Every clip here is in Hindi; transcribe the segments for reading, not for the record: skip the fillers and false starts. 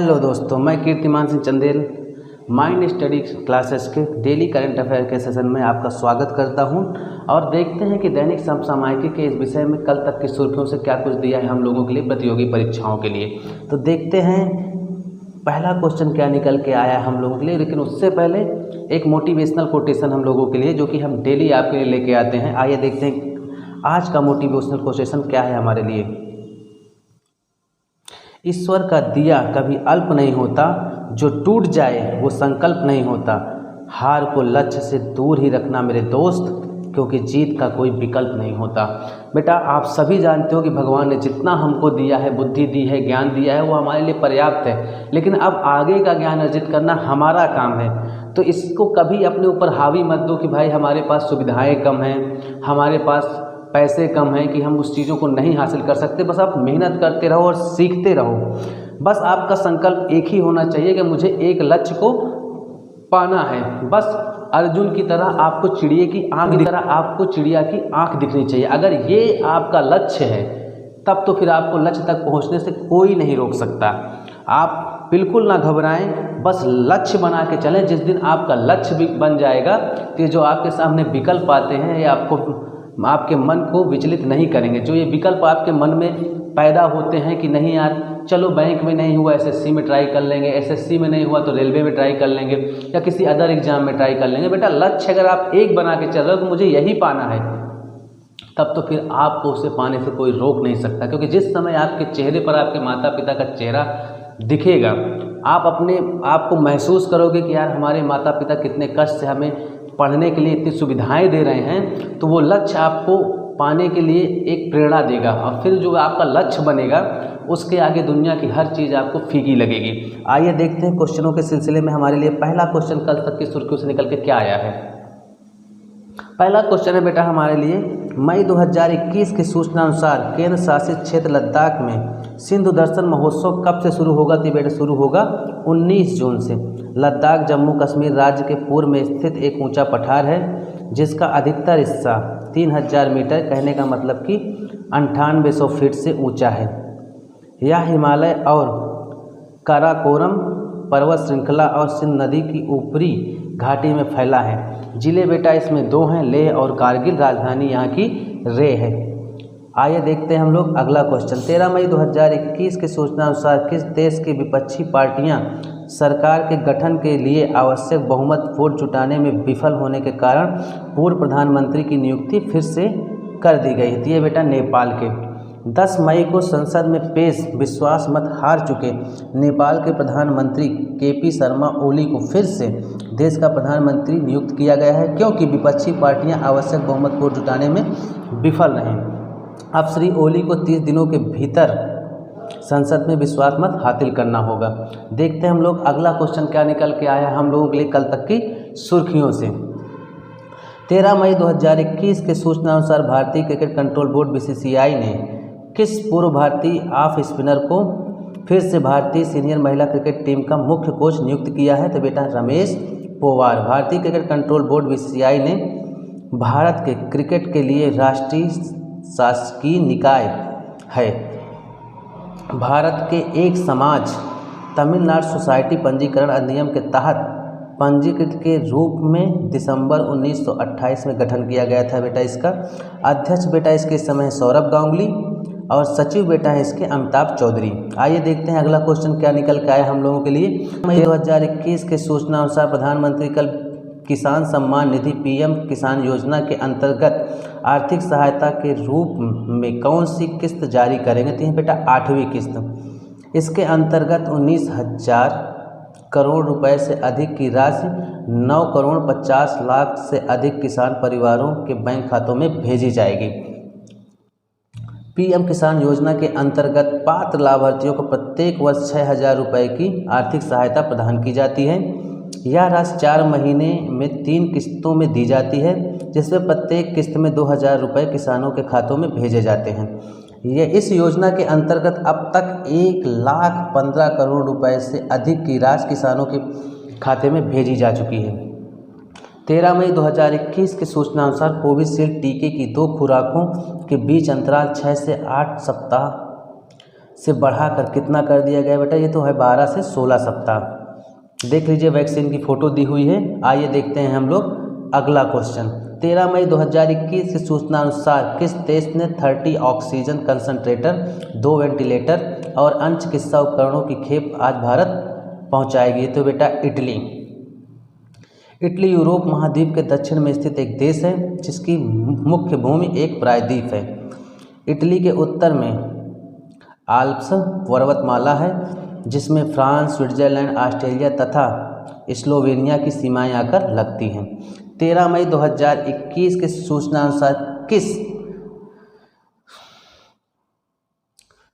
हेलो दोस्तों, मैं कीर्तिमान Singh Chandel mind study classes के डेली करंट अफेयर के सेशन में आपका स्वागत करता हूं। और देखते हैं कि दैनिक समसामयिकी के इस विषय में कल तक की सुर्खियों से क्या कुछ दिया है हम लोगों के लिए प्रतियोगी परीक्षाओं के लिए। तो देखते हैं पहला क्वेश्चन क्या निकल के आया है हम लोगों के लिए। लेकिन उससे पहले एक मोटिवेशनल कोटेशन हम लोगों के लिए जो कि हम डेली आपके लिए लेके आते हैं। आइए देखते हैं आज का मोटिवेशनल कोटेशन क्या है हमारे लिए। ईश्वर का दिया कभी अल्प नहीं होता, जो टूट जाए वो संकल्प नहीं होता। हार को लक्ष्य से दूर ही रखना मेरे दोस्त, क्योंकि जीत का कोई विकल्प नहीं होता। बेटा, आप सभी जानते हो कि भगवान ने जितना हमको दिया है, बुद्धि दी है, ज्ञान दिया है, वो हमारे लिए पर्याप्त है। लेकिन अब आगे का ज्ञान अर्जित करना हमारा काम है। तो इसको कभी अपने ऊपर हावी मत दो कि भाई हमारे पास सुविधाएं कम हैं, हमारे पास पैसे कम हैं कि हम उस चीज़ों को नहीं हासिल कर सकते। बस आप मेहनत करते रहो और सीखते रहो। बस आपका संकल्प एक ही होना चाहिए कि मुझे एक लक्ष्य को पाना है। बस अर्जुन की तरह आपको चिड़िया की आंख दिखनी चाहिए। अगर ये आपका लक्ष्य है तब तो फिर आपको लक्ष्य तक पहुंचने से कोई नहीं रोक सकता। आप बिल्कुल ना घबराएं, बस लक्ष्य बना के चलें। जिस दिन आपका लक्ष्य भी बन जाएगा तो जो आपके सामने विकल्प आते हैं ये आपके मन को विचलित नहीं करेंगे। जो ये विकल्प आपके मन में पैदा होते हैं कि नहीं यार चलो बैंक में नहीं हुआ एसएससी में ट्राई कर लेंगे, एसएससी में नहीं हुआ तो रेलवे में ट्राई कर लेंगे या किसी अदर एग्जाम में ट्राई कर लेंगे। बेटा, लक्ष्य अगर आप एक बना के चल रहे हो कि मुझे यही पाना है, तब तो फिर आपको उसे पाने से कोई रोक नहीं सकता। क्योंकि जिस समय आपके चेहरे पर आपके माता पिता का चेहरा दिखेगा, आप अपने आप को महसूस करोगे कि यार हमारे माता पिता कितने कष्ट से हमें पढ़ने के लिए इतनी सुविधाएं दे रहे हैं, तो वो लक्ष्य आपको पाने के लिए एक प्रेरणा देगा। और फिर जो आपका लक्ष्य बनेगा उसके आगे दुनिया की हर चीज़ आपको फीकी लगेगी। आइए देखते हैं क्वेश्चनों के सिलसिले में हमारे लिए पहला क्वेश्चन कल तक की सुर्खियों से निकल के क्या आया है। पहला क्वेश्चन है बेटा हमारे लिए, मई 2021 की सूचना अनुसार केंद्र शासित क्षेत्र लद्दाख में सिंधु दर्शन महोत्सव कब से शुरू होगा? तो बेटा शुरू होगा 19 जून से। लद्दाख जम्मू कश्मीर राज्य के पूर्व में स्थित एक ऊंचा पठार है जिसका अधिकतर हिस्सा 3000 मीटर, कहने का मतलब कि 9800 फीट से ऊंचा है। यह हिमालय और काराकोरम पर्वत श्रृंखला और सिंध नदी की ऊपरी घाटी में फैला है। जिले बेटा इसमें 2 हैं, लेह और कारगिल। राजधानी यहाँ की रे है। आइए देखते हैं हम लोग अगला क्वेश्चन। 13 मई 2021 की सूचना अनुसार किस देश की विपक्षी पार्टियां सरकार के गठन के लिए आवश्यक बहुमत वोट जुटाने में विफल होने के कारण पूर्व प्रधानमंत्री की नियुक्ति फिर से कर दी गई थी? ये बेटा नेपाल के 10 मई को संसद में पेश विश्वास मत हार चुके नेपाल के प्रधानमंत्री केपी शर्मा ओली को फिर से देश का प्रधानमंत्री नियुक्त किया गया है, क्योंकि विपक्षी पार्टियां आवश्यक बहुमत वोट जुटाने में विफल रहीं। अब श्री ओली को 30 दिनों के भीतर संसद में विश्वास मत हासिल करना होगा। देखते हैं हम लोग अगला क्वेश्चन क्या निकल के आया हम लोगों के लिए कल तक की सुर्खियों से। 13 मई 2021 के सूचना अनुसार भारतीय क्रिकेट कंट्रोल बोर्ड बीसीसीआई ने किस पूर्व भारतीय ऑफ स्पिनर को फिर से भारतीय सीनियर महिला क्रिकेट टीम का मुख्य कोच नियुक्त किया है? तो बेटा रमेश पोवार। भारतीय क्रिकेट कंट्रोल बोर्ड बीसीसीआई ने भारत के क्रिकेट के लिए राष्ट्रीय शासकीय निकाय है। भारत के एक समाज तमिलनाडु सोसाइटी पंजीकरण अधिनियम के तहत पंजीकृत के रूप में दिसंबर 1928 में गठन किया गया था। बेटा इसका अध्यक्ष बेटा इसके समय सौरभ गांगुली और सचिव बेटा है इसके अमिताभ चौधरी। आइए देखते हैं अगला क्वेश्चन क्या निकल के आया हम लोगों के लिए। मई 2021 के सूचना अनुसार प्रधानमंत्री कल किसान सम्मान निधि पीएम किसान योजना के अंतर्गत आर्थिक सहायता के रूप में कौन सी किस्त जारी करेंगे? तो बेटा 8वीं किस्त। इसके अंतर्गत 19,000 करोड़ रुपए से अधिक की राशि 9 करोड़ 50 लाख से अधिक किसान परिवारों के बैंक खातों में भेजी जाएगी। पीएम किसान योजना के अंतर्गत पात्र लाभार्थियों को प्रत्येक वर्ष 6,000 रुपये की आर्थिक सहायता प्रदान की जाती है। यह राशि 4 महीने में 3 किस्तों में दी जाती है, जिसमें प्रत्येक किस्त में 2,000 रुपये किसानों के खातों में भेजे जाते हैं। इस योजना के अंतर्गत अब तक 1,15 करोड़ रुपए से अधिक की राशि किसानों के खाते में भेजी जा चुकी है। 13 मई 2021 की सूचना अनुसार कोविशील्ड टीके की 2 खुराकों के बीच अंतराल 6 से 8 सप्ताह से बढ़ाकर कितना कर दिया गया बेटा, ये तो है 12 से 16 सप्ताह। देख लीजिए वैक्सीन की फ़ोटो दी हुई है। आइए देखते हैं हम लोग अगला क्वेश्चन। 13 मई 2021 की सूचना अनुसार किस देश ने 30 ऑक्सीजन कंसंट्रेटर, 2 वेंटिलेटर और अन्य चिकित्सा उपकरणों की खेप आज भारत पहुंचाएगी? तो बेटा इटली। इटली यूरोप महाद्वीप के दक्षिण में स्थित एक देश है जिसकी मुख्य भूमि एक प्रायद्वीप है। इटली के उत्तर में आल्प्स पर्वतमाला है जिसमें फ्रांस, स्विट्जरलैंड, ऑस्ट्रेलिया तथा स्लोवेनिया की सीमाएं आकर लगती हैं। 13 मई 2021 के सूचना अनुसार किस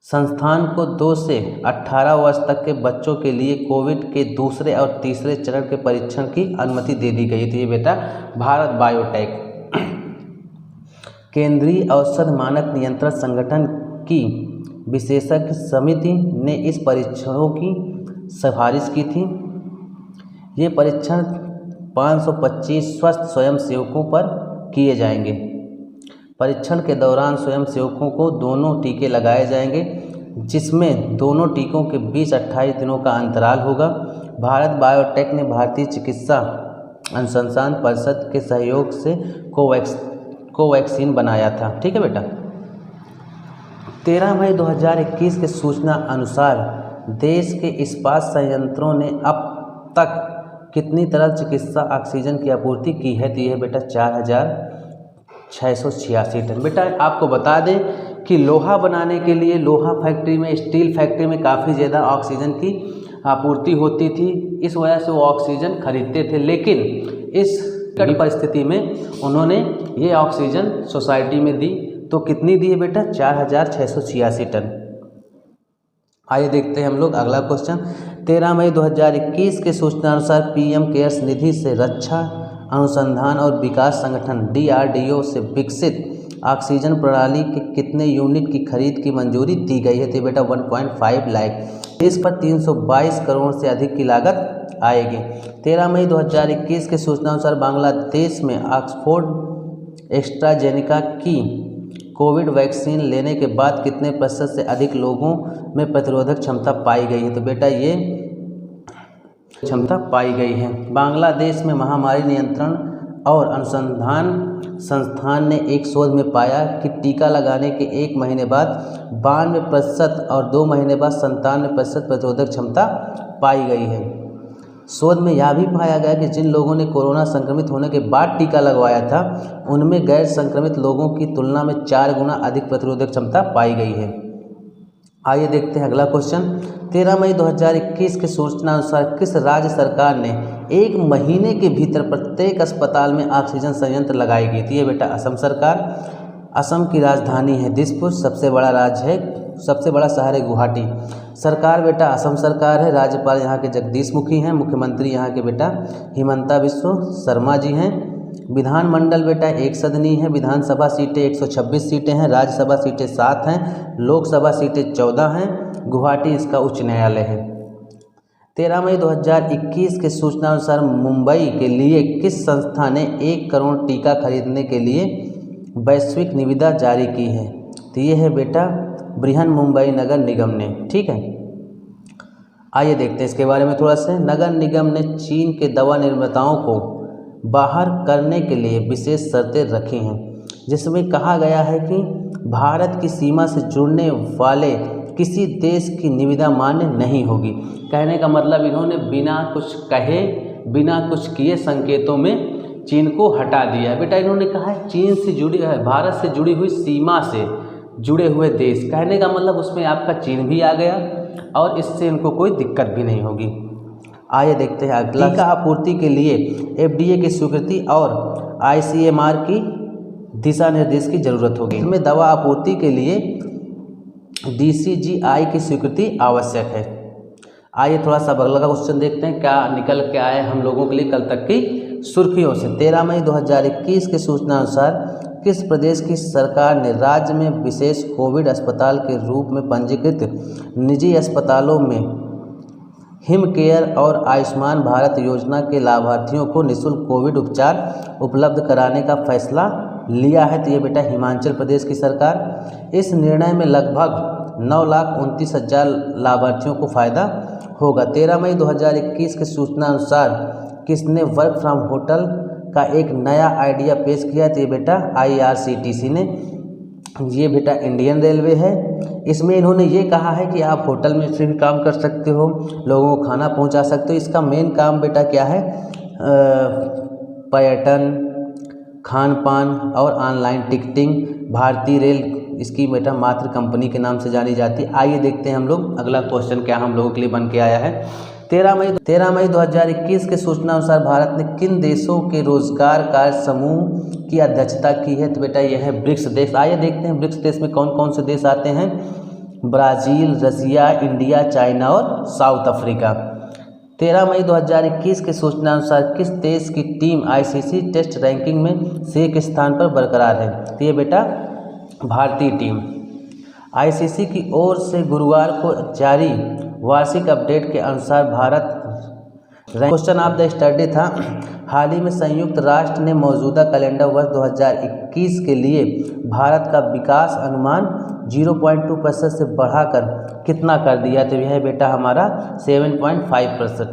संस्थान को 2 से 18 वर्ष तक के बच्चों के लिए कोविड के दूसरे और तीसरे चरण के परीक्षण की अनुमति दे दी गई थी? ये बेटा भारत बायोटेक। केंद्रीय औषध मानक नियंत्रण संगठन की विशेषज्ञ समिति ने इस परीक्षणों की सिफारिश की थी। ये परीक्षण 525 स्वस्थ स्वयंसेवकों पर किए जाएंगे। परीक्षण के दौरान स्वयंसेवकों को दोनों टीके लगाए जाएंगे जिसमें दोनों टीकों के बीच 28 दिनों का अंतराल होगा। भारत बायोटेक ने भारतीय चिकित्सा अनुसंधान परिषद के सहयोग से कोवैक्सीन बनाया था। ठीक है बेटा। 13 मई 2021 के सूचना अनुसार देश के इस्पात संयंत्रों ने अब तक कितनी तरल चिकित्सा ऑक्सीजन की आपूर्ति की है? तो यह बेटा 4686 टन। बेटा आपको बता दें कि लोहा बनाने के लिए लोहा फैक्ट्री में, स्टील फैक्ट्री में काफ़ी ज़्यादा ऑक्सीजन की आपूर्ति होती थी, इस वजह से वो ऑक्सीजन खरीदते थे। लेकिन इस कड़ी परिस्थिति में उन्होंने ये ऑक्सीजन सोसाइटी में दी। तो कितनी दी है बेटा? 4686 टन। आइए देखते हैं हम लोग अगला क्वेश्चन। 13 मई 2021 के सूचना अनुसार पीएम केयर्स निधि से रक्षा अनुसंधान और विकास संगठन DRDO से विकसित ऑक्सीजन प्रणाली के कितने यूनिट की खरीद की मंजूरी दी गई है? तो बेटा 1.5 लाख। इस पर 322 करोड़ से अधिक की लागत आएगी। 13 मई 2021 के सूचना अनुसार बांग्लादेश में ऑक्सफोर्ड एस्ट्राजेनेका की कोविड वैक्सीन लेने के बाद कितने प्रतिशत से अधिक लोगों में प्रतिरोधक क्षमता पाई गई है? तो बेटा ये क्षमता पाई गई है। बांग्लादेश में महामारी नियंत्रण और अनुसंधान संस्थान ने एक शोध में पाया कि टीका लगाने के 1 महीने बाद 92% और 2 महीने बाद 97% प्रतिरोधक क्षमता पाई गई है। शोध में यह भी पाया गया कि जिन लोगों ने कोरोना संक्रमित होने के बाद टीका लगवाया था उनमें गैर संक्रमित लोगों की तुलना में 4 गुना अधिक प्रतिरोधक क्षमता पाई गई है। आइए देखते हैं अगला क्वेश्चन। 13 मई 2021 के सूचना अनुसार किस राज्य सरकार ने 1 महीने के भीतर प्रत्येक अस्पताल में ऑक्सीजन संयंत्र लगाएगी? थी ये बेटा असम सरकार। असम की राजधानी है दिसपुर, सबसे बड़ा राज्य है, सबसे बड़ा शहर है गुवाहाटी। सरकार बेटा असम सरकार है। राज्यपाल यहाँ के जगदीश मुखी हैं। मुख्यमंत्री यहाँ के बेटा हिमंता बिस्वा शर्मा जी हैं। विधानमंडल बेटा एक सदनी है। विधानसभा सीटें 126 सीटें हैं। राज्यसभा सीटें 7 हैं। लोकसभा सीटें 14 हैं। गुवाहाटी इसका उच्च न्यायालय है। 13 मई 2021 के सूचना अनुसार मुंबई के लिए किस संस्था ने 1 करोड़ टीका खरीदने के लिए वैश्विक निविदा जारी की है? तो ये है बेटा बृहन मुंबई नगर निगम ने। ठीक है। आइए देखते हैं इसके बारे में थोड़ा सा। नगर निगम ने चीन के दवा निर्माताओं को बाहर करने के लिए विशेष शर्तें रखी हैं जिसमें कहा गया है कि भारत की सीमा से जुड़ने वाले किसी देश की निविदा मान्य नहीं होगी। कहने का मतलब इन्होंने बिना कुछ कहे, बिना कुछ किए संकेतों में चीन को हटा दिया। बेटा इन्होंने कहा है चीन से जुड़ी है, भारत से जुड़ी हुई सीमा से जुड़े हुए देश। कहने का मतलब उसमें आपका चीन भी आ गया और इससे इनको कोई दिक्कत भी नहीं होगी। आइए देखते हैं अगला। टीका आपूर्ति के लिए FDA की स्वीकृति और ICMR की दिशा निर्देश की जरूरत होगी। इसमें दवा आपूर्ति के लिए DCGI की स्वीकृति आवश्यक है। आइए थोड़ा सा अगला का क्वेश्चन देखते हैं क्या निकल के आए हम लोगों के लिए कल तक की सुर्खियों से। 13 मई 2021 के सूचना अनुसार किस प्रदेश की सरकार ने राज्य में विशेष कोविड अस्पताल के रूप में पंजीकृत निजी अस्पतालों में हिम केयर और आयुष्मान भारत योजना के लाभार्थियों को निःशुल्क कोविड उपचार उपलब्ध कराने का फैसला लिया है? तो ये बेटा हिमाचल प्रदेश की सरकार। इस निर्णय में लगभग 9,29,000 लाभार्थियों को फ़ायदा होगा। 13 मई 2021 की सूचना अनुसार किसने वर्क फ्रॉम होटल का एक नया आइडिया पेश किया? तो ये बेटा IRCTC ने, ये बेटा इंडियन रेलवे है। इसमें इन्होंने ये कहा है कि आप होटल में से भी काम कर सकते हो, लोगों को खाना पहुंचा सकते हो। इसका मेन काम बेटा क्या है? पर्यटन, खान पान और ऑनलाइन टिकटिंग। भारतीय रेल इसकी बेटा मात्र कंपनी के नाम से जानी जाती है। आइए देखते हैं हम लोग अगला क्वेश्चन क्या हम लोगों के लिए बन के आया है। 13 मई 2021 के सूचना अनुसार भारत ने किन देशों के रोजगार कार्य समूह की अध्यक्षता की है? तो बेटा यह है ब्रिक्स देश। आइए देखते हैं ब्रिक्स देश में कौन कौन से देश आते हैं। ब्राज़ील, रसिया, इंडिया, चाइना और साउथ अफ्रीका। 13 मई 2021 के सूचना अनुसार किस देश की टीम ICC टेस्ट रैंकिंग में 6 स्थान पर बरकरार है? तो ये बेटा भारतीय टीम। ICC की ओर से गुरुवार को जारी वार्षिक अपडेट के अनुसार Bharat question of the study था। हाल ही में संयुक्त राष्ट्र ने मौजूदा कैलेंडर वर्ष 2021 के लिए भारत का विकास अनुमान 0.2% से बढ़ाकर कितना कर दिया? तो यह बेटा हमारा 7.5%।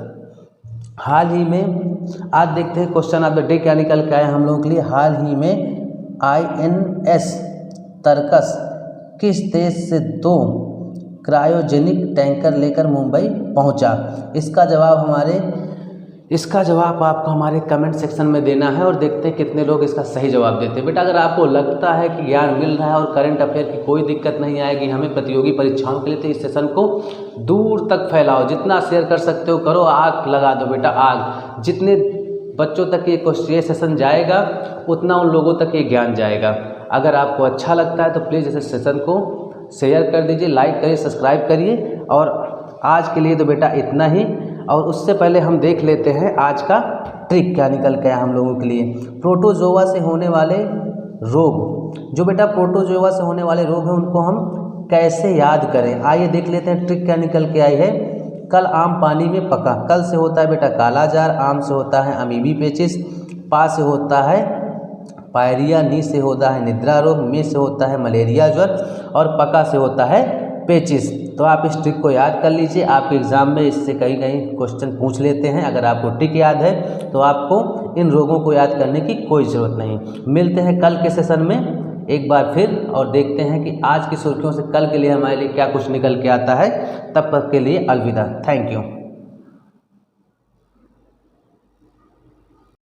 हाल ही में आज देखते हैं क्वेश्चन ऑफ द डे क्या निकल के आया हम लोगों के लिए। हाल ही में INS तरकस किस देश से 2 क्रायोजेनिक टैंकर लेकर मुंबई पहुंचा? इसका जवाब आपको हमारे कमेंट सेक्शन में देना है और देखते हैं कितने लोग इसका सही जवाब देते हैं। बेटा अगर आपको लगता है कि ज्ञान मिल रहा है और करंट अफेयर की कोई दिक्कत नहीं आएगी हमें प्रतियोगी परीक्षाओं के लिए, तो इस सेशन को दूर तक फैलाओ, जितना शेयर कर सकते हो करो, आग लगा दो बेटा आग। जितने बच्चों तक ये सेशन जाएगा उतना उन लोगों तक ये ज्ञान जाएगा। अगर आपको अच्छा लगता है तो प्लीज़ इस सेशन को शेयर कर दीजिए, लाइक करिए, सब्सक्राइब करिए। और आज के लिए तो बेटा इतना ही, और उससे पहले हम देख लेते हैं आज का ट्रिक क्या निकल के आया हम लोगों के लिए। प्रोटोजोआ से होने वाले रोग, जो बेटा प्रोटोजोआ से होने वाले रोग हैं उनको हम कैसे याद करें? आइए देख लेते हैं ट्रिक क्या निकल के आई है। कल आम पानी में पका। कल से होता है बेटा कालाजार, आम से होता है अमीबी पेचिस, पा से होता है पायरिया, नी से होता है निद्रा रोग, में से होता है मलेरिया ज्वर और पका से होता है पेचिस। तो आप इस ट्रिक को याद कर लीजिए, आपके एग्जाम में इससे कहीं क्वेश्चन पूछ लेते हैं। अगर आपको ट्रिक याद है तो आपको इन रोगों को याद करने की कोई ज़रूरत नहीं। मिलते हैं कल के सेशन में एक बार फिर और देखते हैं कि आज की सुर्खियों से कल के लिए हमारे लिए क्या कुछ निकल के आता है। तब तक के लिए अलविदा, थैंक यू।